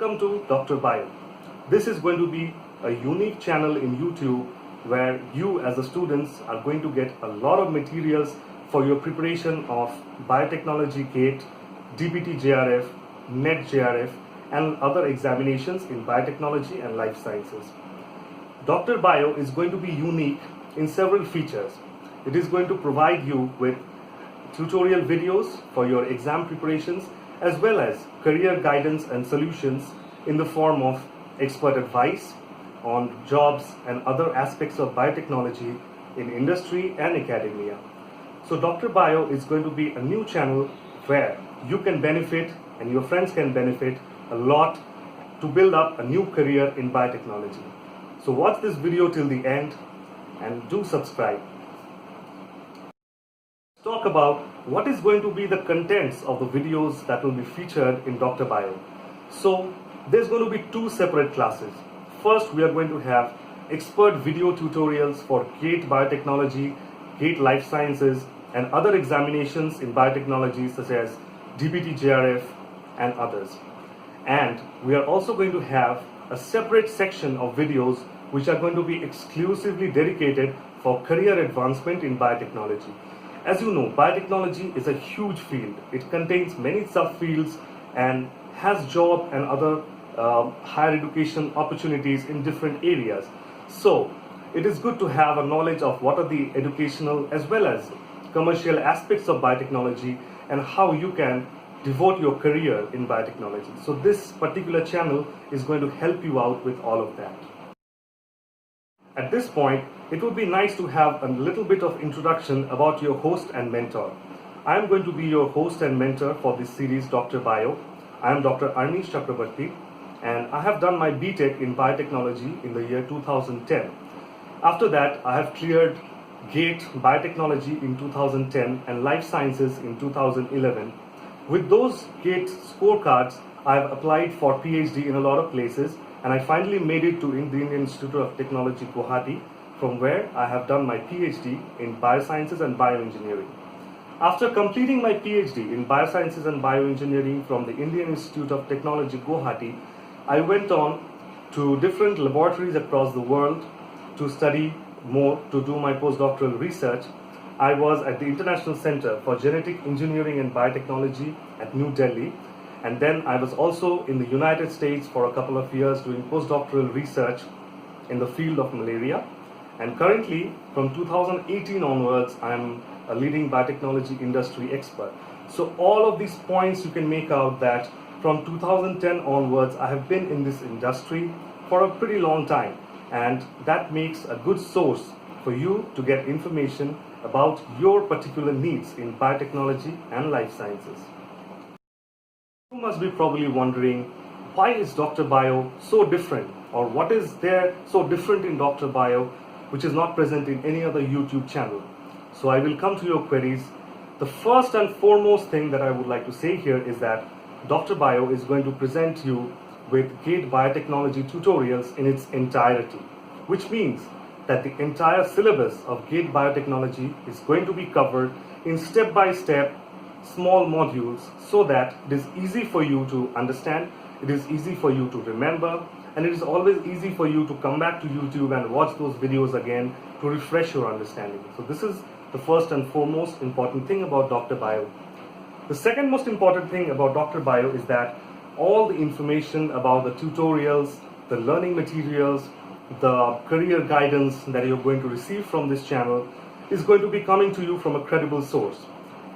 Welcome to Dr. Bio. This is going to be a unique channel in YouTube where you as the students are going to get a lot of materials for your preparation of Biotechnology GATE, DBT JRF, NET JRF and other examinations in biotechnology and life sciences. Dr. Bio is going to be unique in several features. It is going to provide you with tutorial videos for your exam preparations as well as career guidance and solutions in the form of expert advice on jobs and other aspects of biotechnology in industry and academia. So Dr. Bio is going to be a new channel where you can benefit and your friends can benefit a lot to build up a new career in biotechnology. So watch this video till the end and do subscribe. Talk about what is going to be the contents of the videos that will be featured in Dr. Bio. So there's going to be two separate classes. First, we are going to have expert video tutorials for GATE Biotechnology, GATE Life Sciences and other examinations in biotechnology such as DBT JRF and others. And we are also going to have a separate section of videos which are going to be exclusively dedicated for career advancement in biotechnology. As you know, biotechnology is a huge field. It contains many subfields and has job and other higher education opportunities in different areas. So it is good to have a knowledge of what are the educational as well as commercial aspects of biotechnology and how you can devote your career in biotechnology. So this particular channel is going to help you out with all of that. At this point, it would be nice to have a little bit of introduction about your host and mentor. I am going to be your host and mentor for this series, Dr. Bio. I am Dr. Arnish Chakrabarti, and I have done my BTech in biotechnology in the year 2010. After that, I have cleared GATE Biotechnology in 2010 and Life Sciences in 2011. With those GATE scorecards, I have applied for PhD in a lot of places, and I finally made it to the Indian Institute of Technology, Guwahati, from where I have done my PhD in Biosciences and Bioengineering. After completing my PhD in Biosciences and Bioengineering from the Indian Institute of Technology, Guwahati, I went on to different laboratories across the world to study more, to do my postdoctoral research. I was at the International Center for Genetic Engineering and Biotechnology at New Delhi. And then I was also in the United States for a couple of years doing postdoctoral research in the field of malaria. And currently, from 2018 onwards, I'm a leading biotechnology industry expert. So all of these points you can make out that from 2010 onwards, I have been in this industry for a pretty long time. And that makes a good source for you to get information about your particular needs in biotechnology and life sciences. You must be probably wondering, why is Dr. Bio so different? Or what is there so different in Dr. Bio which is not present in any other YouTube channel? So I will come to your queries. The first and foremost thing that I would like to say here is that Dr. Bio is going to present you with GATE Biotechnology tutorials in its entirety, which means that the entire syllabus of GATE Biotechnology is going to be covered in step-by-step small modules so that it is easy for you to understand, it is easy for you to remember, and it is always easy for you to come back to YouTube and watch those videos again to refresh your understanding. So this is the first and foremost important thing about Dr. Bio. The second most important thing about Dr. Bio is that all the information about the tutorials, the learning materials, the career guidance that you're going to receive from this channel is going to be coming to you from a credible source.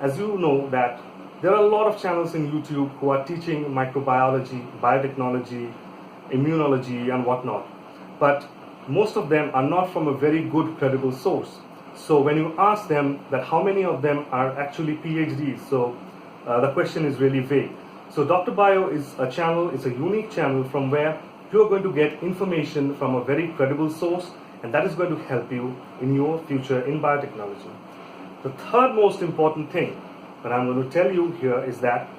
As you know that there are a lot of channels in YouTube who are teaching microbiology, biotechnology, immunology and whatnot. But most of them are not from a very good credible source. So when you ask them that how many of them are actually PhDs, so the question is really vague. So Dr. Bio is a channel, it's a unique channel from where you are going to get information from a very credible source, and that is going to help you in your future in biotechnology. The third most important thing that I'm going to tell you here is that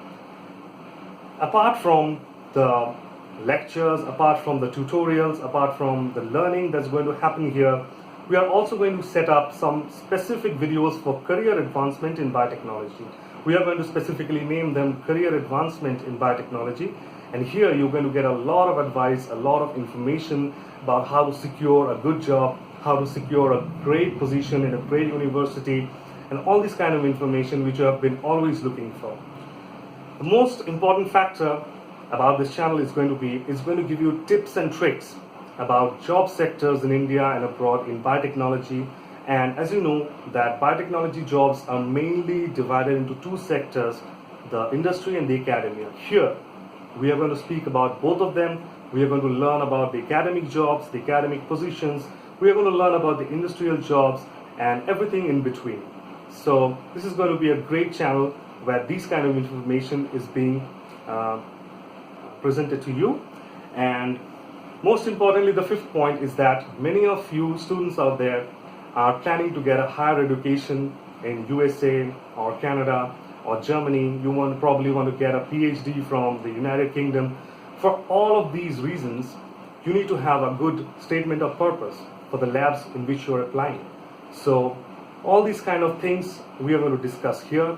apart from the lectures, apart from the tutorials, apart from the learning that's going to happen here, we are also going to set up some specific videos for career advancement in biotechnology. We are going to specifically name them Career Advancement in Biotechnology, And here you're going to get a lot of advice, a lot of information about how to secure a good job, how to secure a great position in a great university, and all this kind of information which you have been always looking for. The most important factor about this channel is going to give you tips and tricks about job sectors in India and abroad in biotechnology. And as you know, that biotechnology jobs are mainly divided into two sectors, the industry and the academia. Here we are going to speak about both of them. We are going to learn about the academic jobs, the academic positions. We are going to learn about the industrial jobs and everything in between. So this is going to be a great channel where this kind of information is being presented to you. And most importantly, the fifth point is that many of you students out there are planning to get a higher education in USA or Canada or Germany. You probably want to get a PhD from the United Kingdom. For all of these reasons, you need to have a good statement of purpose for the labs in which you are applying. So all these kind of things we are going to discuss here.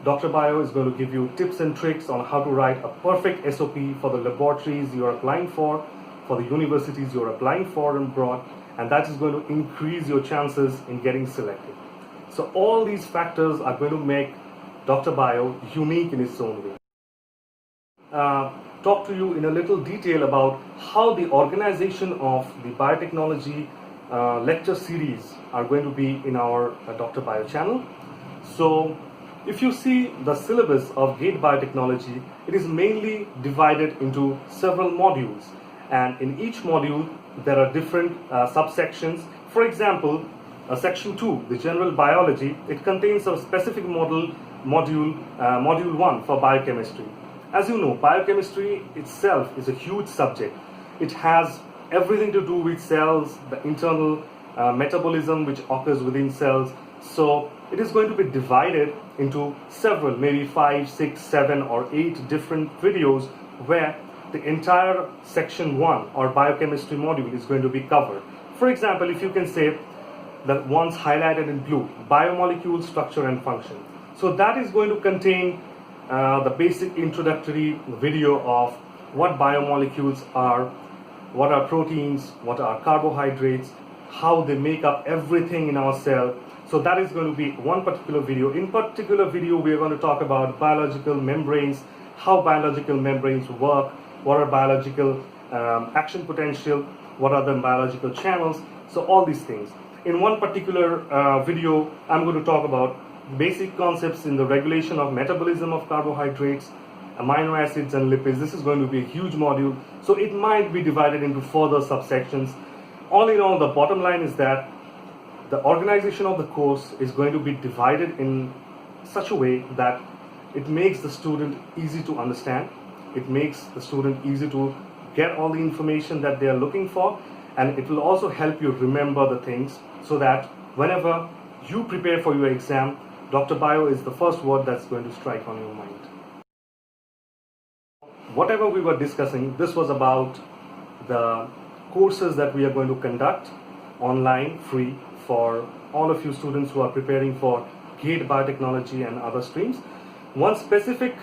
Dr. Bio is going to give you tips and tricks on how to write a perfect SOP for the laboratories you are applying for the universities you are applying for abroad, and that is going to increase your chances in getting selected. So all these factors are going to make Dr. Bio unique in its own way. Talk to you in a little detail about how the organization of the biotechnology lecture series are going to be in our Dr. Bio channel. So if you see the syllabus of GATE Biotechnology, it is mainly divided into several modules, and in each module there are different subsections. For example, section 2, the general biology, it contains a specific module 1 for biochemistry. As you know, biochemistry itself is a huge subject. It has everything to do with cells, the internal metabolism which occurs within cells. So it is going to be divided into several, maybe 5, 6, 7 or 8 different videos where the entire section 1 or biochemistry module is going to be covered. For example, if you can say the ones highlighted in blue, biomolecule structure and function. So that is going to contain the basic introductory video of what biomolecules are, what are proteins, what are carbohydrates, how they make up everything in our cell. So that is going to be one particular video. In particular video, we are going to talk about biological membranes, how biological membranes work, what are biological action potential, what are the biological channels. So all these things. In one particular video, I'm going to talk about basic concepts in the regulation of metabolism of carbohydrates, amino acids and lipids. This is going to be a huge module, so it might be divided into further subsections. All in all, the bottom line is that the organization of the course is going to be divided in such a way that it makes the student easy to understand, it makes the student easy to get all the information that they are looking for, and it will also help you remember the things so that whenever you prepare for your exam, Dr. Bio is the first word that's going to strike on your mind. Whatever we were discussing, this was about the courses that we are going to conduct online, free, for all of you students who are preparing for GATE Biotechnology and other streams. One specific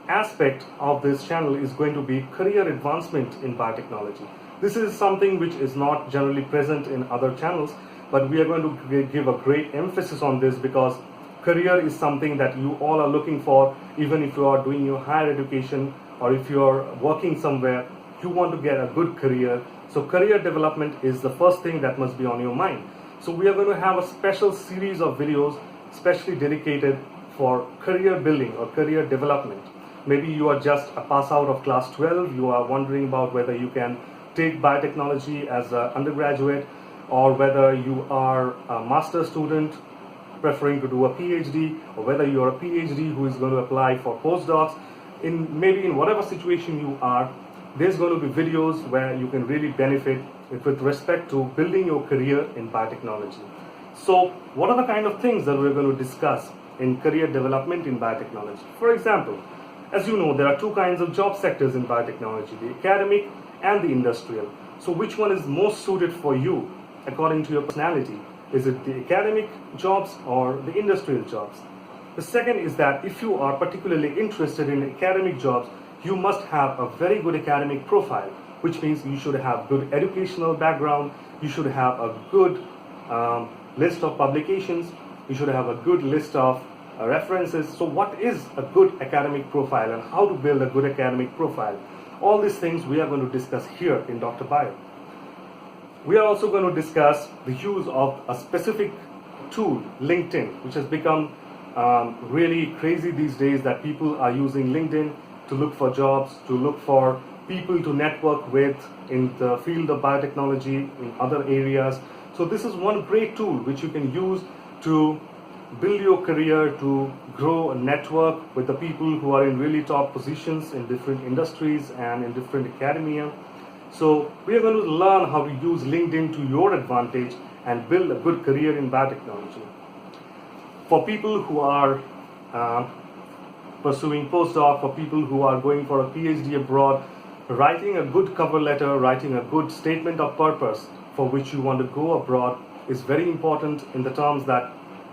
aspect of this channel is going to be career advancement in biotechnology. This is something which is not generally present in other channels, but we are going to give a great emphasis on this because career is something that you all are looking for. Even if you are doing your higher education or if you are working somewhere, you want to get a good career. So career development is the first thing that must be on your mind. So we are going to have a special series of videos specially dedicated for career building or career development. Maybe you are just a pass out of class 12, you are wondering about whether you can take biotechnology as an undergraduate, or whether you are a master student preferring to do a PhD, or whether you are a PhD who is going to apply for postdocs. Maybe in whatever situation you are, there's going to be videos where you can really benefit with respect to building your career in biotechnology. So what are the kind of things that we're going to discuss in career development in biotechnology? For example, as you know, there are two kinds of job sectors in biotechnology, the academic and the industrial. So which one is most suited for you according to your personality? Is it the academic jobs or the industrial jobs? The second is that if you are particularly interested in academic jobs, you must have a very good academic profile, which means you should have good educational background, you should have a good list of publications, you should have a good list of references. So what is a good academic profile and how to build a good academic profile? All these things we are going to discuss here in Dr. Bio. We are also going to discuss the use of a specific tool, LinkedIn, which has become really crazy these days, that people are using LinkedIn to look for jobs, to look for people to network with in the field of biotechnology, in other areas. So this is one great tool which you can use to build your career, to grow a network with the people who are in really top positions in different industries and in different academia. So we are going to learn how to use LinkedIn to your advantage and build a good career in biotechnology. For people who are pursuing postdoc, for people who are going for a PhD abroad, writing a good cover letter, writing a good statement of purpose for which you want to go abroad is very important, in the terms that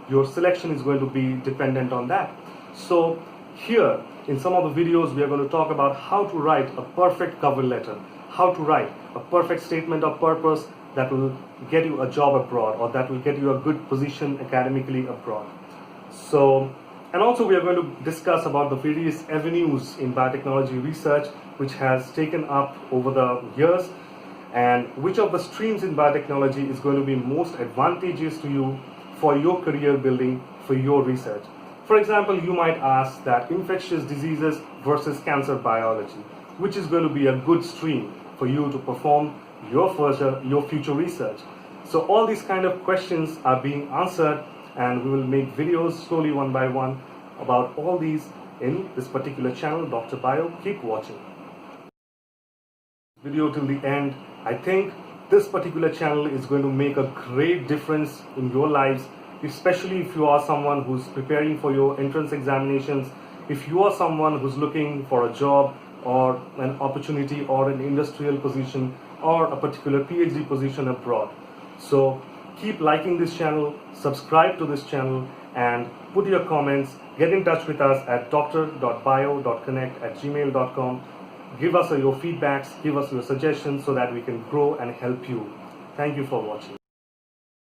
your selection is going to be dependent on that. So here in some of the videos we are going to talk about how to write a perfect cover letter, how to write a perfect statement of purpose that will get you a job abroad, or that will get you a good position academically abroad. So, and also we are going to discuss about the various avenues in biotechnology research which has taken up over the years, and which of the streams in biotechnology is going to be most advantageous to you for your career building, for your research. For example, you might ask that infectious diseases versus cancer biology, which is going to be a good stream for you to perform your future research. So all these kind of questions are being answered, and we will make videos slowly one by one about all these in this particular channel, Dr. Bio. Keep watching video till the end. I think this particular channel is going to make a great difference in your lives, especially if you are someone who's preparing for your entrance examinations, if you are someone who's looking for a job or an opportunity or an industrial position or a particular PhD position abroad. So keep liking this channel, subscribe to this channel, and put your comments. Get in touch with us at dr.bio.connect@gmail.com. Give us your feedbacks, give us your suggestions so that we can grow and help you. Thank you for watching.